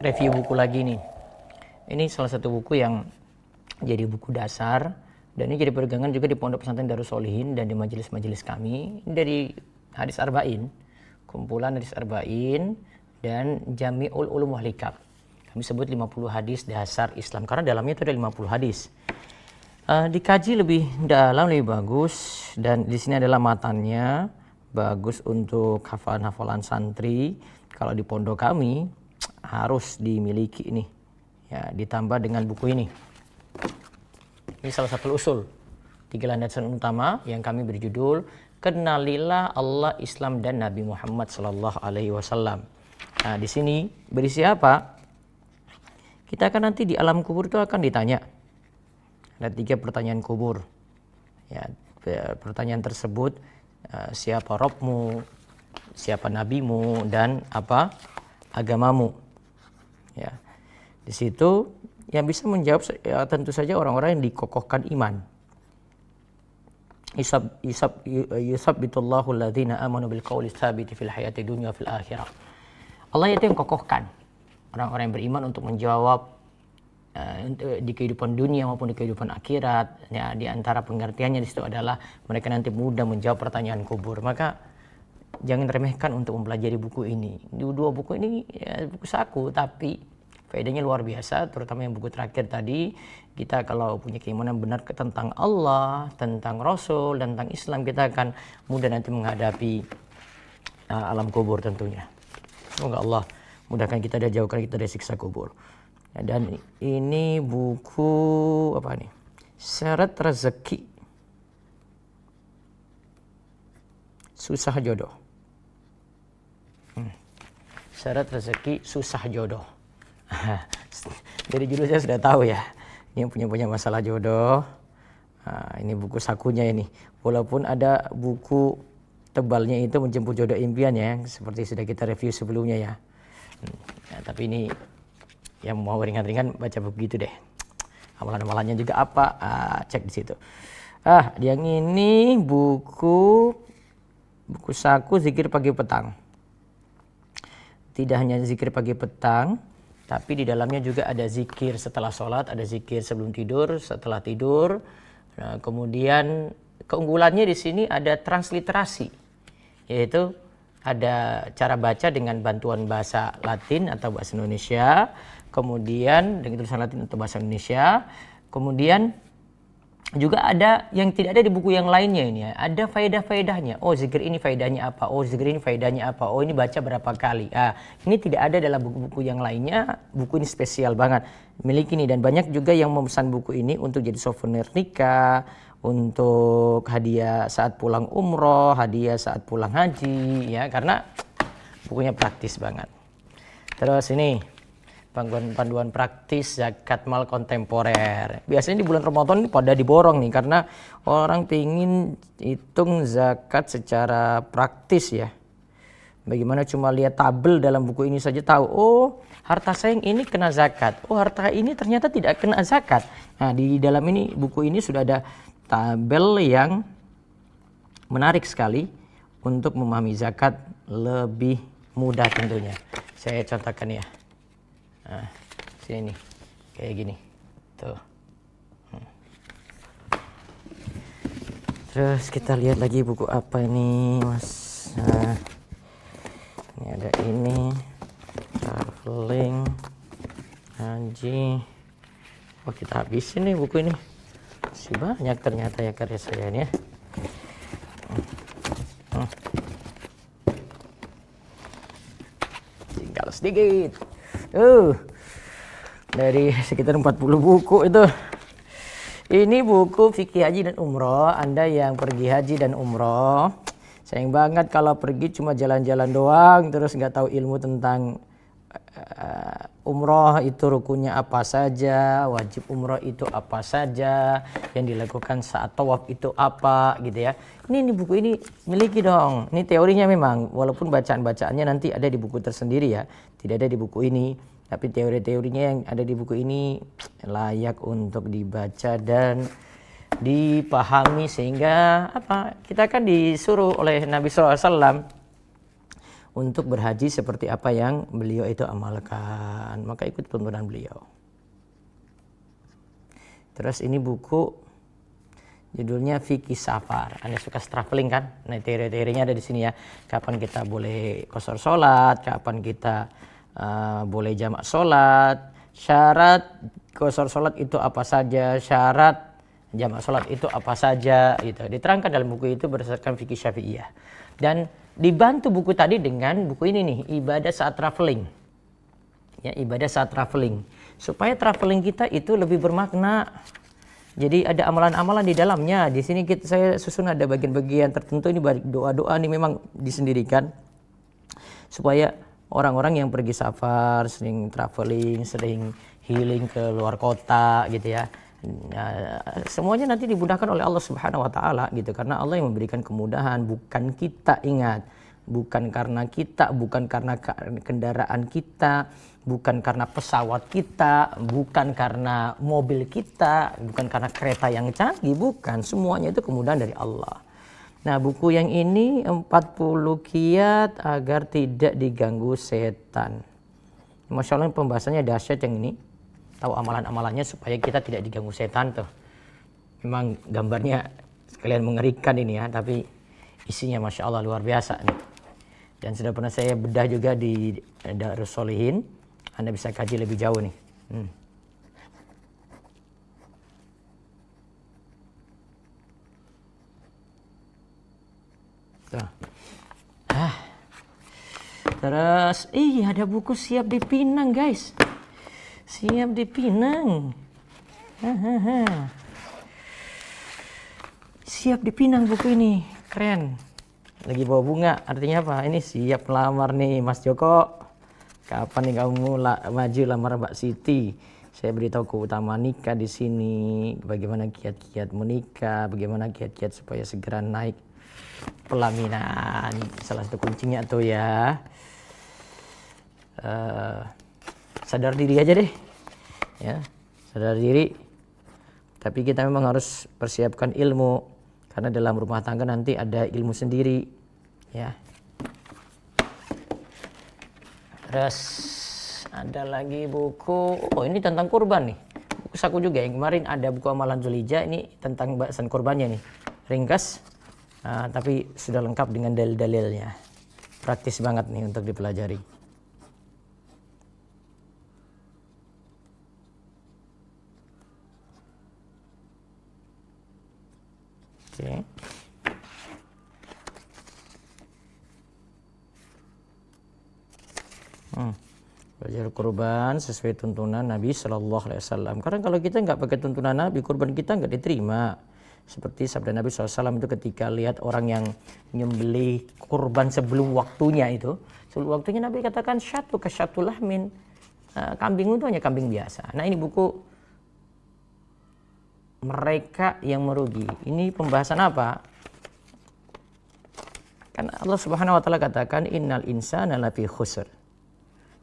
review buku lagi nih. Ini salah satu buku yang jadi buku dasar dan ini jadi pegangan juga di Pondok Pesantren Darus Sholihin dan di majelis-majelis kami. Ini dari hadis arba'in, kumpulan hadis arba'in dan Jami'ul Ulum wal Hikam. Kami sebut 50 hadis dasar Islam karena dalamnya itu ada 50 hadis. Dikaji lebih dalam, lebih bagus, dan di sini adalah matannya bagus untuk hafalan-hafalan santri. Kalau di pondok kami harus dimiliki ini ya, ditambah dengan buku ini. Ini salah satu usul 3 landasan utama yang kami berjudul Kenalilah Allah, Islam dan Nabi Muhammad sallallahu alaihi wasallam. Nah, di sini berisi apa? Kita akan nanti di alam kubur itu akan ditanya. Ada 3 pertanyaan kubur. Ya, pertanyaan tersebut siapa Robmu, siapa nabimu, dan apa agamamu. Ya, di situ yang bisa menjawab ya, tentu saja orang-orang yang dikokohkan iman. Yusabbitullahu alladhina amanu bil qawli tsabiti fil hayati dunya fil akhirah. Allah itu yang kokohkan orang-orang yang beriman untuk menjawab di kehidupan dunia maupun di kehidupan akhirat. Ya, di antara pengertiannya di situ adalah mereka nanti mudah menjawab pertanyaan kubur. Maka jangan remehkan untuk mempelajari buku ini. Di 2 buku ini ya, buku saku, tapi faedahnya luar biasa. Terutama yang buku terakhir tadi, kita kalau punya keimanan benar tentang Allah, tentang Rasul, dan tentang Islam, kita akan mudah nanti menghadapi alam kubur tentunya. Semoga Allah mudahkan kita dan jauhkan kita dari siksa kubur. Ya, dan ini buku apa nih? Syarat rezeki susah jodoh. Syarat rezeki susah jodoh. Dari judul saya sudah tahu ya. Ini yang punya masalah jodoh. Nah, ini buku sakunya ini. Walaupun ada buku tebalnya itu menjemput jodoh impian ya, seperti sudah kita review sebelumnya ya. Ya, tapi ini yang mau ringan-ringan baca buku gitu deh. Amalan-amalannya juga apa? Cek di situ. Yang ini buku saku zikir pagi petang. Tidak hanya zikir pagi petang, tapi di dalamnya juga ada zikir setelah sholat, ada zikir sebelum tidur, setelah tidur. Nah, kemudian keunggulannya di sini ada transliterasi, yaitu ada cara baca dengan bantuan bahasa Latin atau bahasa Indonesia, kemudian dengan tulisan Latin atau bahasa Indonesia, kemudian juga ada yang tidak ada di buku yang lainnya ini ya. Ada faedah-faedahnya. Oh, zikir ini faedahnya apa? Oh, zikir ini faedahnya apa? Oh, ini baca berapa kali? Ini tidak ada dalam buku-buku yang lainnya. Buku ini spesial banget. Miliki ini, dan banyak juga yang memesan buku ini untuk jadi souvenir nikah, untuk hadiah saat pulang umroh, hadiah saat pulang haji ya, karena bukunya praktis banget. Terus ini panduan praktis zakat mal kontemporer. Biasanya di bulan Ramadan ini pada diborong nih karena orang pingin hitung zakat secara praktis ya. Bagaimana cuma lihat tabel dalam buku ini saja tahu, oh harta saya yang ini kena zakat, oh harta ini ternyata tidak kena zakat. Nah, di dalam ini buku ini sudah ada tabel yang menarik sekali untuk memahami zakat lebih mudah tentunya. Saya contohkan ya. Nah, sini nih, kayak gini, tuh. Terus kita lihat lagi buku apa ini, Mas? Nah, ini ada ini, traveling, haji. Oh, kita habisin nih buku ini. Masih banyak ternyata ya karya saya ini ya. Tinggal sedikit. Dari sekitar 40 buku itu. Ini buku fikih haji dan umroh. Anda yang pergi haji dan umroh, sayang banget kalau pergi cuma jalan-jalan doang terus nggak tahu ilmu tentang umroh itu rukunnya apa saja, wajib umroh itu apa saja, yang dilakukan saat tawaf itu apa gitu ya. Ini buku ini miliki dong. Ini teorinya memang, walaupun bacaan-bacaannya nanti ada di buku tersendiri ya, tidak ada di buku ini. Tapi teori-teorinya yang ada di buku ini layak untuk dibaca dan dipahami, sehingga apa? Kita kan disuruh oleh Nabi SAW untuk berhaji seperti apa yang beliau itu amalkan. Maka ikut tuntunan beliau. Terus ini buku judulnya Fikih Safar. Anda suka traveling kan? Nah, teori-teorinya ada di sini ya. Kapan kita boleh qasar sholat, kapan kita boleh jamak sholat, syarat qasar sholat itu apa saja, syarat jamak sholat itu apa saja, gitu. Diterangkan dalam buku itu berdasarkan fikih Syafi'iyah. Dan dibantu buku tadi dengan buku ini nih, ibadah saat traveling. Ya, ibadah saat traveling. Supaya traveling kita itu lebih bermakna. Jadi ada amalan-amalan di dalamnya. Di sini saya susun ada bagian-bagian tertentu, ini doa-doa ini memang disendirikan supaya orang-orang yang pergi safar, sering traveling, sering healing ke luar kota gitu ya. Nah, semuanya nanti dimudahkan oleh Allah Subhanahu wa taala gitu, karena Allah yang memberikan kemudahan, bukan kita, ingat. Bukan karena kita, bukan karena kendaraan kita, bukan karena pesawat kita, bukan karena mobil kita, bukan karena kereta yang canggih, bukan. Semuanya itu kemudahan dari Allah. Nah, buku yang ini 40 kiat agar tidak diganggu setan. Masya Allah, pembahasannya dahsyat yang ini. Tahu amalan-amalannya supaya kita tidak diganggu setan tuh. Memang gambarnya sekalian mengerikan ini ya, tapi isinya Masya Allah luar biasa nih. Dan sudah pernah saya bedah juga di Darus Sholihin. Anda bisa kaji lebih jauh nih. Terus, ada buku Siap di Pinang guys. Siap di Pinang. Siap di Pinang buku ini, keren. Lagi bawa bunga, artinya apa? Ini siap melamar nih Mas Joko. Kapan nih kamu maju lamar Mbak Siti? Saya beritahu keutamaan nikah di sini, bagaimana kiat-kiat menikah, bagaimana kiat-kiat supaya segera naik pelaminan. Salah satu kuncinya tuh ya. Sadar diri aja deh. Ya, sadar diri. Tapi kita memang harus persiapkan ilmu. Karena dalam rumah tangga nanti ada ilmu sendiri, ya. Terus ada lagi buku, ini tentang kurban nih. Buku saku juga yang kemarin ada buku amalan Zulhijjah, ini tentang bahasan kurbannya nih. Ringkas, tapi sudah lengkap dengan dalil-dalilnya. Praktis banget nih untuk dipelajari. Oke. Belajar kurban sesuai tuntunan Nabi Shallallahu Alaihi Wasallam. Karena kalau kita nggak pakai tuntunan Nabi, kurban kita nggak diterima. Seperti sabda Nabi SAW itu ketika lihat orang yang menyembelih kurban sebelum waktunya itu, sebelum waktunya Nabi katakan syatu ka syatu lahmin. Kambing itu hanya kambing biasa. Nah, ini buku mereka yang merugi. Ini pembahasan apa? Kan Allah Subhanahu wa taala katakan innal insana lafi khusr.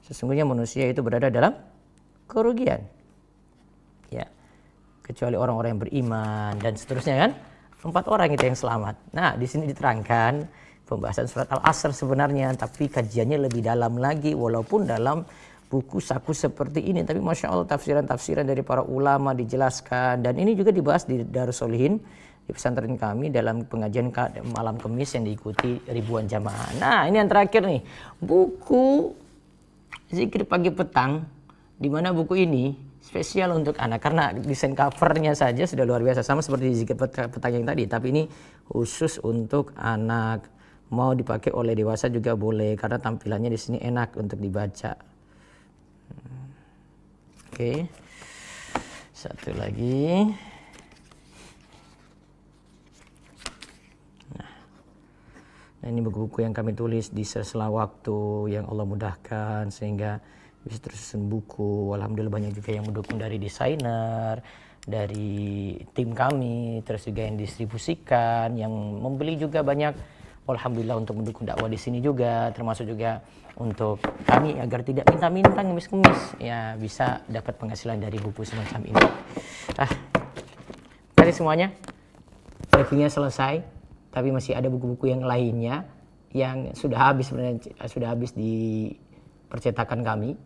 Sesungguhnya manusia itu berada dalam kerugian. Ya. Kecuali orang-orang yang beriman dan seterusnya kan. 4 orang itu yang selamat. Nah, di sini diterangkan pembahasan surat Al-Asr sebenarnya, tapi kajiannya lebih dalam lagi walaupun dalam buku saku seperti ini, tapi Masya Allah tafsiran-tafsiran dari para ulama dijelaskan, dan ini juga dibahas di Darus Sholihin di pesantren kami dalam pengajian malam Kamis yang diikuti ribuan jamaah. Nah, ini yang terakhir nih, buku Zikir Pagi Petang, di mana buku ini spesial untuk anak karena desain covernya saja sudah luar biasa, sama seperti Zikir Petang yang tadi, tapi ini khusus untuk anak. Mau dipakai oleh dewasa juga boleh karena tampilannya di sini enak untuk dibaca. Oke, satu lagi. Nah, ini buku-buku yang kami tulis di sela-sela waktu yang Allah mudahkan sehingga bisa tersusun buku. Alhamdulillah banyak juga yang mendukung dari desainer, dari tim kami, terus juga yang distribusikan, yang membeli juga banyak. Alhamdulillah untuk mendukung dakwah di sini juga, termasuk juga untuk kami agar tidak minta-minta ngemis-ngemis, ya bisa dapat penghasilan dari buku semacam ini. Terima kasih semuanya. Reviewnya selesai, tapi masih ada buku-buku yang lainnya yang sudah habis sebenarnya, sudah habis di percetakan kami,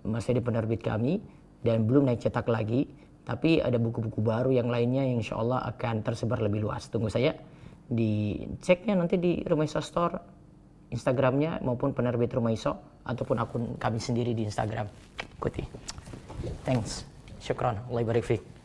masih di penerbit kami, dan belum naik cetak lagi. Tapi ada buku-buku baru yang lainnya yang insya Allah akan tersebar lebih luas. Tunggu saya diceknya nanti di Rumaiso Store, Instagramnya maupun penerbit Rumaiso, ataupun akun kami sendiri di Instagram. Ikuti. Thanks. Syukran. Allah barik fiik.